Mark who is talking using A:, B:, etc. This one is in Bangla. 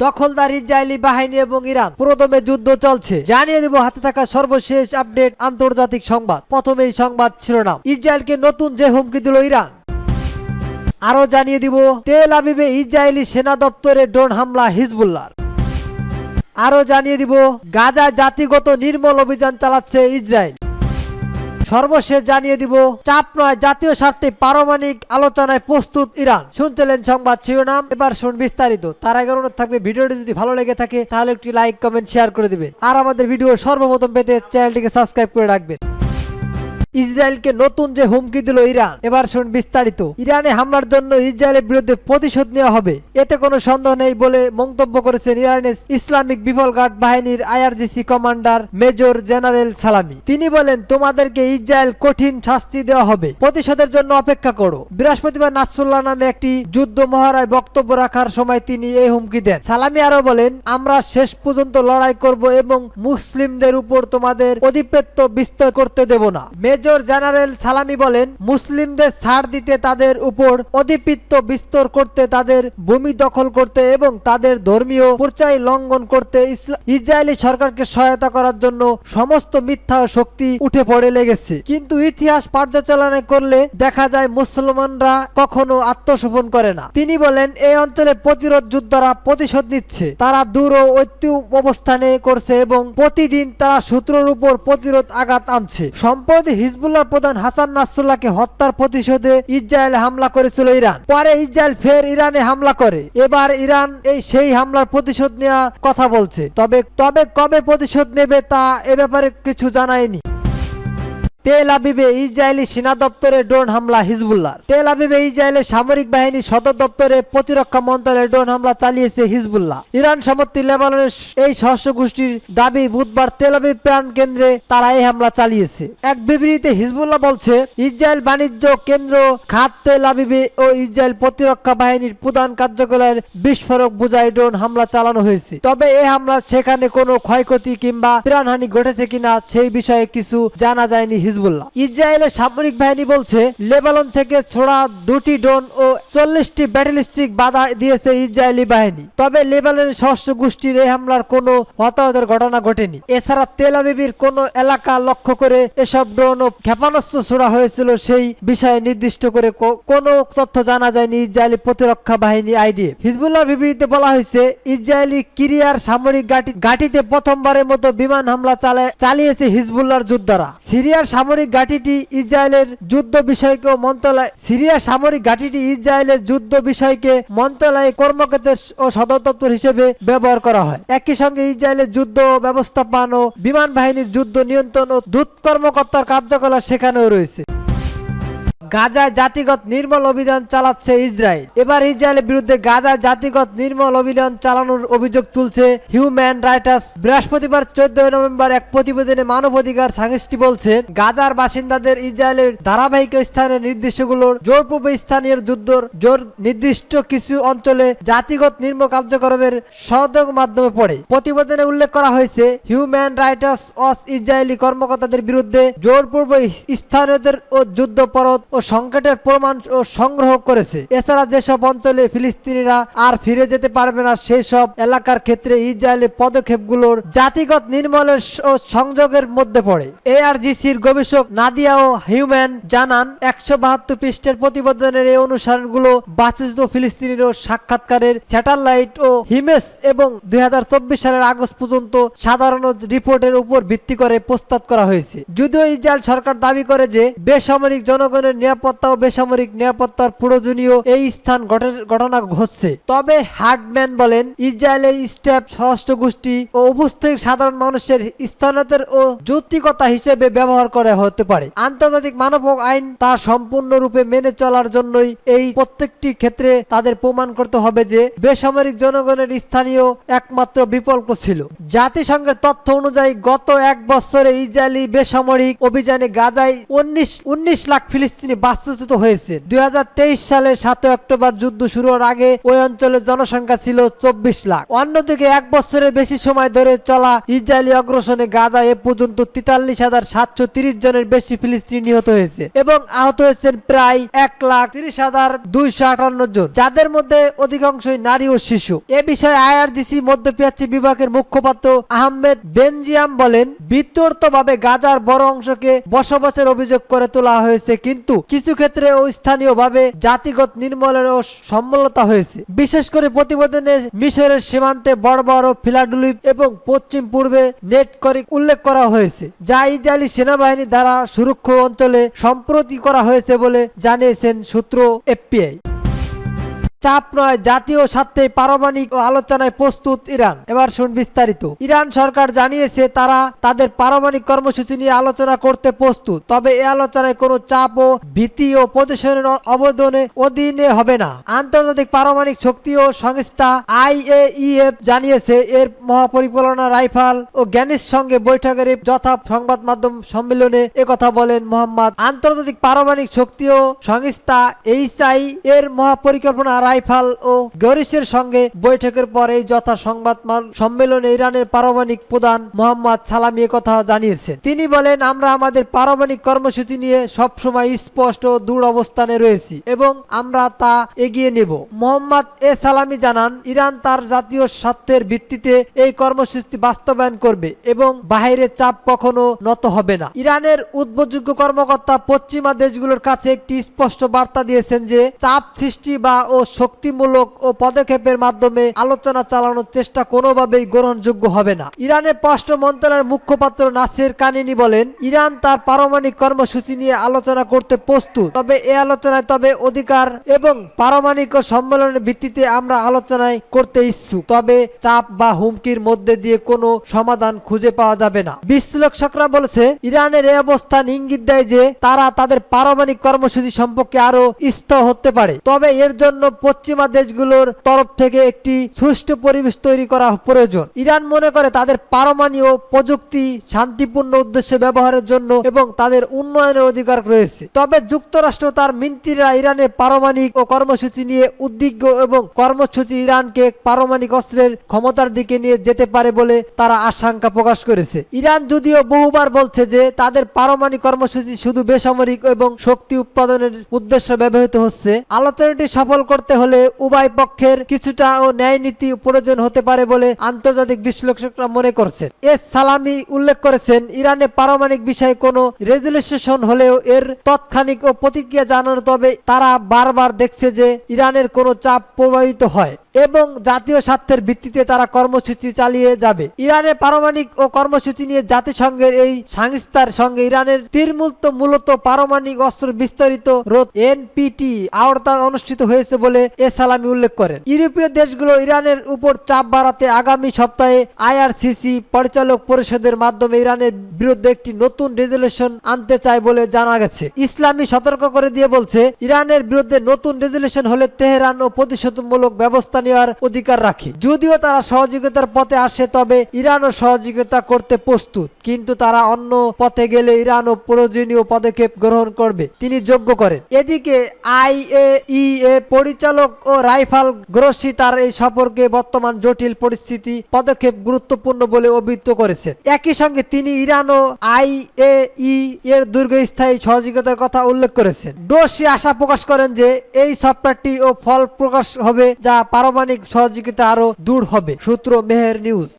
A: দখলদার ইসরায়েলি বাহিনী এবং ইরান পুরোদমে যুদ্ধ চলছে। জানিয়ে দেব হাতে থাকা সর্বশেষ আপডেট আন্তর্জাতিক সংবাদ। প্রথমেই সংবাদ শিরোনাম, ইসরায়েলকে নতুন যে হুমকি দিল ইরান। আরো জানিয়ে দিব তেল আবিবে ইসরায়েলি সেনা দপ্তরে ড্রোন হামলা হিজবুল্লাহর। আরো জানিয়ে দিব গাজা জাতিগত নির্মূল অভিযান চালাচ্ছে ইসরায়েল। সর্বশেষ জানিয়ে দিব চাপ নয় জাতীয় স্বার্থে পারমাণবিক আলোচনায় প্রস্তুত ইরান। শুনছিলেন সংবাদ শিরোনাম, এবার শুন বিস্তারিত। তার আগে অনুরোধ থাকবে ভিডিওটি যদি ভালো লেগে থাকে তাহলে একটি লাইক কমেন্ট শেয়ার করে দিবেন, আর আমাদের ভিডিও সর্বপ্রথম পেতে চ্যানেলটিকে সাবস্ক্রাইব করে রাখবেন। ইসরায়েলকে নতুন যে হুমকি দিল ইরান, এবার শুন বিস্তারিত। ইরানে হামলার জন্য ইসরায়েলের বিরুদ্ধে প্রতিশোধ নেওয়া হবে, এতে কোনো সন্দেহ নেই বলে মন্তব্য করেছেন ইরানের ইসলামিক বিপ্লব গার্ড বাহিনীর আইআরজিসি কমান্ডার মেজর জেনারেল সালামি। তিনি বলেন, তোমাদেরকে ইসরায়েল কঠিন শাস্তি দেওয়া হবে, প্রতিশোধের জন্য অপেক্ষা করো। বৃহস্পতিবার নাসরুল্লাহ নামে একটি যুদ্ধ মহড়ায় বক্তব্য রাখার সময় তিনি এই হুমকি দেন। সালামি আরো বলেন, আমরা শেষ পর্যন্ত লড়াই করব এবং মুসলিমদের উপর তোমাদের আধিপত্য বিস্তার করতে দেব না। মেজর জেনারেল সালামি বলেন, মুসলিমদের ছাড় দিতে, তাদের উপর আধিপত্য বিস্তার করতে, তাদের ভূমি দখল করতে এবং তাদের ধর্মীয় পরিচয় লঙ্ঘন করতে ইসরায়েলি সরকারকে সহায়তা করার জন্য সমস্ত মিথ্যা শক্তি উঠে পড়ে লেগেছে। কিন্তু ইতিহাস পর্যালোচনা করলে দেখা যায় মুসলমানরা কখনো আত্মসমর্পণ করে না। তিনি বলেন, এই অঞ্চলে প্রতিরোধ যোদ্ধারা প্রতিশোধ নিচ্ছে, তারা দূর ও ঐত্য অবস্থানে করছে এবং প্রতিদিন তারা শত্রুর উপর প্রতিরোধ আঘাত আনছে। সম্প্রতি হিজবুল্লাহ প্রধান হাসান নাসরুল্লাহকে হত্যার প্রতিশোধে ইসরায়েলে হামলা করেছিল ইরান। পরে ইসরায়েল ফের ইরানে হামলা করে। এবার ইরান সেই হামলার প্রতিশোধ নেওয়ার কথা বলছে, তবে কবে প্রতিশোধ নেবে তা এ ব্যাপারে কিছু জানায়নি। তেল আবিবে ইসরায়েলি সেনা দপ্তরে ড্রোন হামলা হিজবুল্লাহর। তেল আবিবে ইসরায়েলের সামরিক বাহিনীর সদর দপ্তরে প্রতিরক্ষা মন্ত্রণালয়ে ড্রোন হামলা চালিয়েছে হিজবুল্লাহ। ইরান সমর্থিত লেবাননের এই সশস্ত্র গোষ্ঠীর দাবি, বুধবার তেল আবিব প্রাণ কেন্দ্রে তারা এই হামলা চালিয়েছে। এক বিবৃতিতে হিজবুল্লাহ বলছে, ইসরায়েল বাণিজ্য কেন্দ্র খাত তেল আবিবে ও ইসরায়েল প্রতিরক্ষা বাহিনীর প্রধান কার্যালয়ের বিস্ফোরক বোঝাই ড্রোন হামলা চালানো হয়েছে। তবে এই হামলা সেখানে কোনো ক্ষয়ক্ষতি কিংবা প্রাণহানি ঘটেছে কিনা সেই বিষয়ে কিছু জানা যায়নি। ইসরায়েলের সামরিক বাহিনী বলছে, লেবানন থেকে ছোড়া 2টি ড্রোন ও 40টি ব্যালিস্টিক বাধা দিয়েছে ইসরায়েলি বাহিনী। তবে লেবাননের সশস্ত্র গোষ্ঠীর এই হামলার কোনো হতাহতের ঘটনা ঘটেনি। এছাড়া তেল আবিবের কোন এলাকা লক্ষ্য করে এসব ড্রোন ও ক্ষেপণাস্ত্র ছোড়া হয়েছিল সেই বিষয়ে নির্দিষ্ট করে কোনো তথ্য জানা যায়নি ইসরায়েলি প্রতিরক্ষা বাহিনী আইডিএফ। হিজবুল্লাহ বিবৃতিতে বলা হয়েছে, ইসরায়েলি সিরিয়ার সামরিক ঘাঁটিতে প্রথমবারের মতো বিমান হামলা চালিয়েছে হিজবুল্লাহর যোদ্ধারা। সিরিয়ার সামরিক ঘাঁটিটি ইসরায়েলের যুদ্ধ বিষয়কে মন্ত্রণালয় কর্মকর্তা ও সদর দপ্তর হিসেবে ব্যবহার করা হয়। একই সঙ্গে ইসরায়েলের যুদ্ধ ব্যবস্থাপনা ও বিমান বাহিনীর যুদ্ধ নিয়ন্ত্রণ ও দূত কর্মকর্তার কার্যকলাপ সেখানেও রয়েছে। গাজায় জাতিগত নির্মূল অভিযান চালাচ্ছে ইসরায়েল। এবার ইসরায়েলের বিরুদ্ধে গাজায় জাতিগত নির্মূল অভিযান চালানোর অভিযোগ তুলছে হিউম্যান রাইটস। বৃহস্পতিবার 14 নভেম্বর এক প্রতিবেদনে মানবাধিকার সংস্থা বলছে, গাজার বাসিন্দাদের ইসরায়েলের ধারাবাহিক স্থানের নির্দেশগুলোর জোরপূর্বে স্থানীয় যুদ্ধর জোর নির্দিষ্ট কিছু অঞ্চলে জাতিগত নির্মূল কার্যক্রমের সহযোগ মাধ্যমে পড়ে। প্রতিবেদনে উল্লেখ করা হয়েছে, হিউম্যান রাইটস ওয়াচ ইসরায়েলি কর্মকর্তাদের বিরুদ্ধে জোরপূর্বক স্থানীয়দের ও যুদ্ধপরত ও সংকটের প্রমাণ ও সংগ্রহ করেছে। এছাড়া যেসব অঞ্চলে ফিলিস্তিনিরা আর ফিরে যেতে পারবে না সেই সব এলাকার ক্ষেত্রে ইসরায়েলের পদক্ষেপগুলোর জাতিগত নির্মূলের ও সংযোগের মধ্যে পড়ে। এআরজিসির গবেষক নাদিয়া ও হিউম্যান জানান, 172 পৃষ্ঠার প্রতিবেদনের এই অনুসরণগুলো বাস্তুচ্যুত ফিলিস্তিনির ও সাক্ষাৎকারের স্যাটেলাইট ও হিমেজ এবং 2024 সালের আগস্ট পর্যন্ত সাধারণ রিপোর্টের উপর ভিত্তি করে প্রস্তুত করা হয়েছে। যদিও ইসরায়েল সরকার দাবি করে যে বেসামরিক জনগণের নিরাপত্তা ও বেসামরিক নিরাপত্তার প্রয়োজনীয় এই স্থান ঘটনা ঘটছে। তবে হার্ডম্যান বলেন, ইসরায়েলের স্টেপ সশস্ত্র গোষ্ঠী ও উপস্থিত সাধারণ মানুষের স্থানান্তর ও যৌক্তিকতা হিসেবে ব্যবহার করা হতে পারে। আন্তর্জাতিক মানব আইন তা সম্পূর্ণরূপে মেনে চলার জন্যই এই প্রত্যেকটি ক্ষেত্রে তাদের প্রমাণ করতে হবে যে বেসামরিক জনগণের স্থানীয় একমাত্র বিকল্প ছিল। জাতিসংঘের তথ্য অনুযায়ী গত 1 বছরে ইসরায়েলি বেসামরিক অভিযানে গাজায় 19 লাখ ফিলিস্তিনি বাস্তুচ্যুত হয়েছেন। 2023 সালের 7 অক্টোবর যুদ্ধ শুরুর আগে ওই অঞ্চলের জনসংখ্যা ছিল 24 লাখ। অন্যদিকে এক বছরের বেশি সময় ধরে চলা ইসরায়েলি অগ্রাসনে গাজা এ পর্যন্ত 43,730 জনের বেশি ফিলিস্তিনি নিহত হয়েছে এবং আহত হয়েছেন প্রায় 1,30,258 জন, যাদের মধ্যে অধিকাংশই নারী ও শিশু। এ বিষয়ে আইআরজিসি মধ্যপ্রাচ্য বিভাগের মুখপাত্র আহমেদ বেনজিয়াম বলেন, বিতর্কভাবে গাজার বড় অংশকে বসবাসের অভিযোগ করে তোলা হয়েছে, কিন্তু কিছু ক্ষেত্রে ও স্থানীয়ভাবে জাতিগত নির্মূলনের ও সম্মলতা হয়েছে। বিশেষ করে প্রতিবেদনে মিশরের সীমান্তে বড় বড় ফিলাডেলফিয়া এবং পশ্চিম পূর্বে নেট করে উল্লেখ করা হয়েছে, যা ইসরায়েলি সেনাবাহিনী দ্বারা সুরক্ষিত অঞ্চলে সম্প্রতি করা হয়েছে বলে জানিয়েছেন সূত্র এফপিআই। চাপ নয়, জাতীয় স্বার্থে পারমাণবিক ও আলোচনায় প্রস্তুত ইরান। এবার শুন বিস্তারিত। ইরান সরকার জানিয়েছে তারা তাদের পারমাণবিক কর্মসূচি নিয়ে আলোচনা করতে প্রস্তুত, তবে এই আলোচনায় কোনো চাপ ও ভীতি ও প্রদর্শনের অধীনে হবে না। আন্তর্জাতিক পারমাণবিক শক্তি ও সংস্থা আইএইএফ জানিয়েছে এর মহাপরিকল্পনা রাইফাল ও জ্ঞানীর সঙ্গে বৈঠকের যথা সংবাদ মাধ্যম সম্মেলনে একথা বলেন মোহাম্মদ। আন্তর্জাতিক পারমাণবিক শক্তি ও সংস্থা এইচআই এর মহাপরিকল্পনা রাইফাল ও গরিসের সঙ্গে বৈঠকের পর এই যথা সংবাদ সম্মেলনে ইরানের পারমাণবিক প্রধান মোহাম্মদ সালামি কথা জানিয়েছেন। তিনি বলেন, আমরা আমাদের পারমাণবিক কর্মসূচি নিয়ে সবসময় স্পষ্ট ও দৃঢ় অবস্থানে রয়েছি এবং আমরা তা এগিয়ে নেব। মোহাম্মদ সালামি জানান, ইরান তার জাতীয় স্বার্থের ভিত্তিতে এই কর্মসূচি বাস্তবায়ন করবে এবং বাহিরের চাপ কখনো নত হবে না। ইরানের উদ্যোগযোগ্য কর্মকর্তা পশ্চিমা দেশগুলোর কাছে একটি স্পষ্ট বার্তা দিয়েছেন যে চাপ সৃষ্টি বা ও শক্তিমূলক ও পদক্ষেপের মাধ্যমে আলোচনা চালানোর চেষ্টা কোনোভাবেই গ্রহণযোগ্য হবে না। ইরানের পররাষ্ট্র মন্ত্রণালয়ের মুখপাত্র নাসির কানিনি বলেন, ইরান তার পারমাণবিক কর্মসূচি নিয়ে আলোচনা করতে প্রস্তুত, তবে এই আলোচনায় অধিকার এবং পারমাণবিক সম্মেলনের ভিত্তিতে আমরা আলোচনায় করতে ইচ্ছুক, তবে চাপ বা হুমকির মধ্যে দিয়ে কোনো সমাধান খুঁজে পাওয়া যাবে না। বিশ্লেষকরা বলেছে, ইরানের এই অবস্থান ইঙ্গিত দেয় যে তারা তাদের পারমাণবিক কর্মসূচি সম্পর্কে আরো স্থির হতে পারে, তবে এর জন্য পশ্চিমা দেশগুলোর তরফ থেকে একটি সুষ্ঠু পরিবেশ তৈরি করা প্রয়োজন। ইরান মনে করে তাদের পারমাণবিক ও প্রযুক্তি শান্তিপূর্ণ উদ্দেশ্যে ব্যবহারের জন্য এবং তাদের উন্নয়নের অধিকার রয়েছে, তবে যুক্তরাষ্ট্র তার মন্ত্রীরা ইরানের পারমাণবিক ও কর্মসূচি নিয়ে উদ্বিগ্ন এবং কর্মসূচি ইরানকে পারমাণবিক অস্ত্রের ক্ষমতার দিকে নিয়ে যেতে পারে বলে তারা আশঙ্কা প্রকাশ করেছে। ইরান যদিও বহুবার বলছে যে তাদের পারমাণবিক কর্মসূচি শুধু বেসামরিক এবং শক্তি উৎপাদনের উদ্দেশ্যে ব্যবহৃত হচ্ছে। আলোচনাটি সফল করতে হলে উভয় পক্ষের কিছুটা ও ন্যায় নীতি প্রয়োজন হতে পারে বলে আন্তর্জাতিক বিশ্লেষকরা মনে করছেন। সালামি উল্লেখ করেছেন, ইরানের পারমাণবিক বিষয়ে কোনো রেজুলেশন হলেও এর তৎক্ষণিক ও প্রতিক্রিয়া জানানো, তবে তারা বারবার দেখছে যে ইরানের কোনো চাপ প্রভাবিত হয় এবং জাতীয় স্বার্থের ভিত্তিতে তারা কর্মসূচি চালিয়ে যাবে। ইরানের পারমাণবিক ও কর্মসূচি নিয়ে জাতিসংঘের এই সংস্থার সঙ্গে ইরানের মূলত পারমাণবিক অস্ত্র বিস্তারিত রোধ এনপিটি আওতা অনুষ্ঠিত হয়েছে বলে সালামি উল্লেখ করেন। ইউরোপীয় দেশগুলো ইরানের উপর চাপ বাড়াতে আগামী সপ্তাহে আইআরসিসি পরিচালক পরিষদের মাধ্যমে ইরানের বিরুদ্ধে একটি নতুন রেজুলেশন আনতে চায় বলে জানা গেছে। ইসলামী সতর্ক করে দিয়ে বলছে, ইরানের বিরুদ্ধে নতুন রেজুলেশন হলে তেহরান ও প্রতিশোধমূলক ব্যবস্থা নেওয়ার অধিকার রাখে। যদিও তারা সহযোগিতার পথে আসে, তবে ইরানও সহযোগিতা করতে প্রস্তুত, কিন্তু তারা অন্য পথে গেলে ইরানও প্রয়োজনীয় পদক্ষেপ গ্রহণ করবে তিনি যোগ্য করেন। এদিকে আইএইএ পরিচালক ও রাইফাল গ্রোসি তার এই সফরকে বর্তমান জটিল পরিস্থিতি পদক্ষেপ গুরুত্বপূর্ণ বলে অভিহিত করেছেন। একই সঙ্গে তিনি ইরান ও আইএই এর দীর্ঘস্থায়ী সহযোগিতার কথা উল্লেখ করেছেন। গ্রোসি আশা প্রকাশ করেন যে এই সফটওয়্যারটি ও ফল প্রকাশ হবে, যা পারমাণবিক সহযোগিতা আরো দূর হবে। সূত্র মেহের নিউজ।